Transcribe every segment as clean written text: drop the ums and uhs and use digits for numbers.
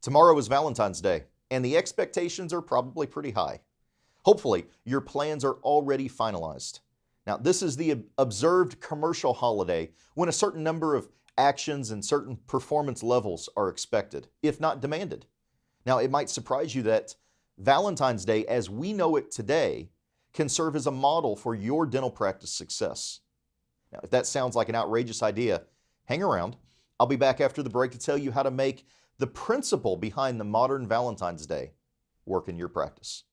Tomorrow is Valentine's Day, and the expectations are probably pretty high. Hopefully, your plans are already finalized. Now, this is the observed commercial holiday when a certain number of actions and certain performance levels are expected, if not demanded. Now, it might surprise you that Valentine's Day, as we know it today, can serve as a model for your dental practice success. Now, if that sounds like an outrageous idea, hang around. I'll be back after the break to tell you how to make the principle behind the modern Valentine's Day work in your practice.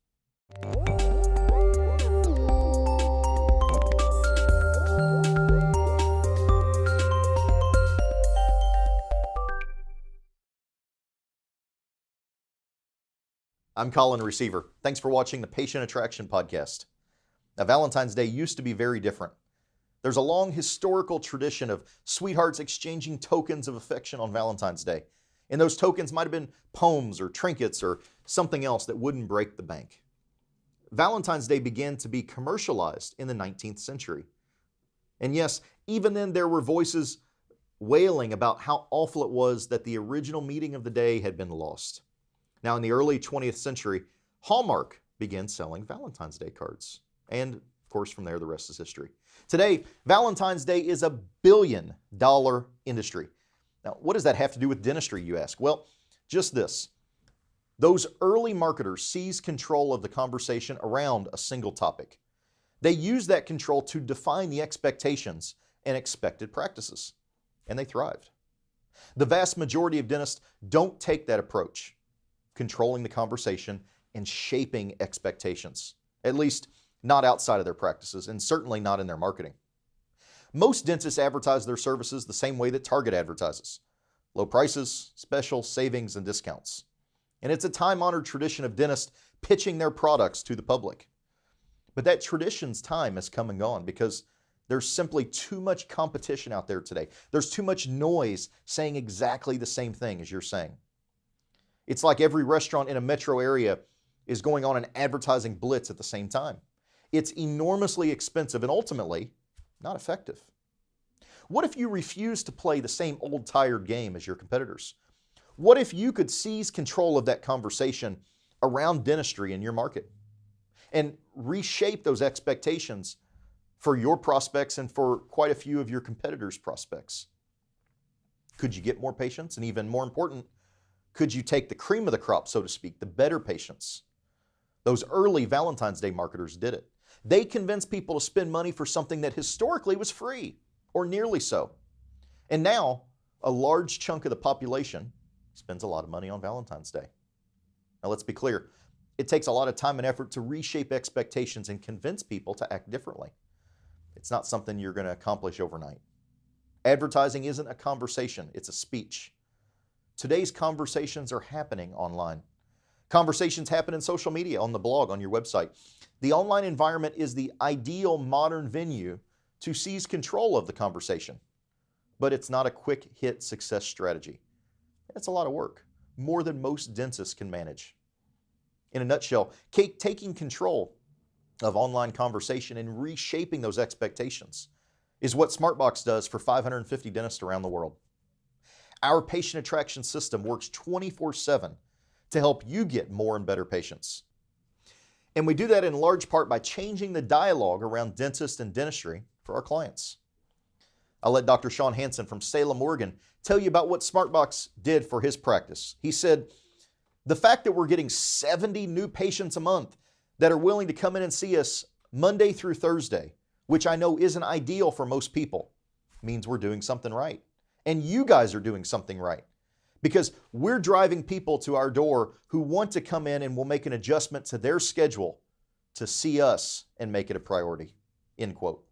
I'm Colin, Receiver. Thanks for watching the Patient Attraction Podcast. Now, Valentine's Day used to be very different. There's a long historical tradition of sweethearts exchanging tokens of affection on Valentine's Day. And those tokens might have been poems or trinkets or something else that wouldn't break the bank. Valentine's Day began to be commercialized in the 19th century. And yes, even then there were voices wailing about how awful it was that the original meaning of the day had been lost. Now, in the early 20th century, Hallmark began selling Valentine's Day cards. And, of course, from there, the rest is history. Today, Valentine's Day is a billion-dollar industry. Now, what does that have to do with dentistry, you ask? Well, just this. Those early marketers seized control of the conversation around a single topic. They used that control to define the expectations and expected practices, and they thrived. The vast majority of dentists don't take that approach, controlling the conversation and shaping expectations, at least not outside of their practices and certainly not in their marketing. Most dentists advertise their services the same way that Target advertises: low prices, special savings, and discounts. And it's a time-honored tradition of dentists pitching their products to the public. But that tradition's time has come and gone because there's simply too much competition out there today. There's too much noise saying exactly the same thing as you're saying. It's like every restaurant in a metro area is going on an advertising blitz at the same time. It's enormously expensive and ultimately not effective. What if you refuse to play the same old tired game as your competitors? What if you could seize control of that conversation around dentistry in your market and reshape those expectations for your prospects and for quite a few of your competitors' prospects? Could you get more patients? And even more important, could you take the cream of the crop, so to speak, the better patients? Those early Valentine's Day marketers did it. They convinced people to spend money for something that historically was free, or nearly so. And now, a large chunk of the population spends a lot of money on Valentine's Day. Now, let's be clear. It takes a lot of time and effort to reshape expectations and convince people to act differently. It's not something you're going to accomplish overnight. Advertising isn't a conversation, it's a speech. Today's conversations are happening online. Conversations happen in social media, on the blog, on your website. The online environment is the ideal modern venue to seize control of the conversation. But it's not a quick hit success strategy. It's a lot of work, more than most dentists can manage. In a nutshell, taking control of online conversation and reshaping those expectations is what SmartBox does for 550 dentists around the world. Our patient attraction system works 24/7 to help you get more and better patients. And we do that in large part by changing the dialogue around dentist and dentistry for our clients. I'll let Dr. Sean Hansen from Salem, Oregon, tell you about what SmartBox did for his practice. He said, the fact that we're getting 70 new patients a month that are willing to come in and see us Monday through Thursday, which I know isn't ideal for most people, means we're doing something right. And you guys are doing something right, because we're driving people to our door who want to come in and will make an adjustment to their schedule to see us and make it a priority, end quote.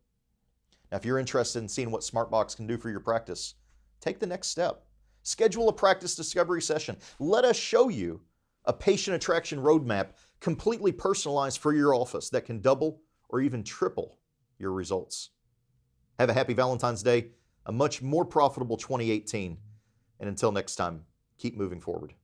Now, if you're interested in seeing what SmartBox can do for your practice, take the next step. Schedule a practice discovery session. Let us show you a patient attraction roadmap completely personalized for your office that can double or even triple your results. Have a happy Valentine's Day, a much more profitable 2018, and until next time, keep moving forward.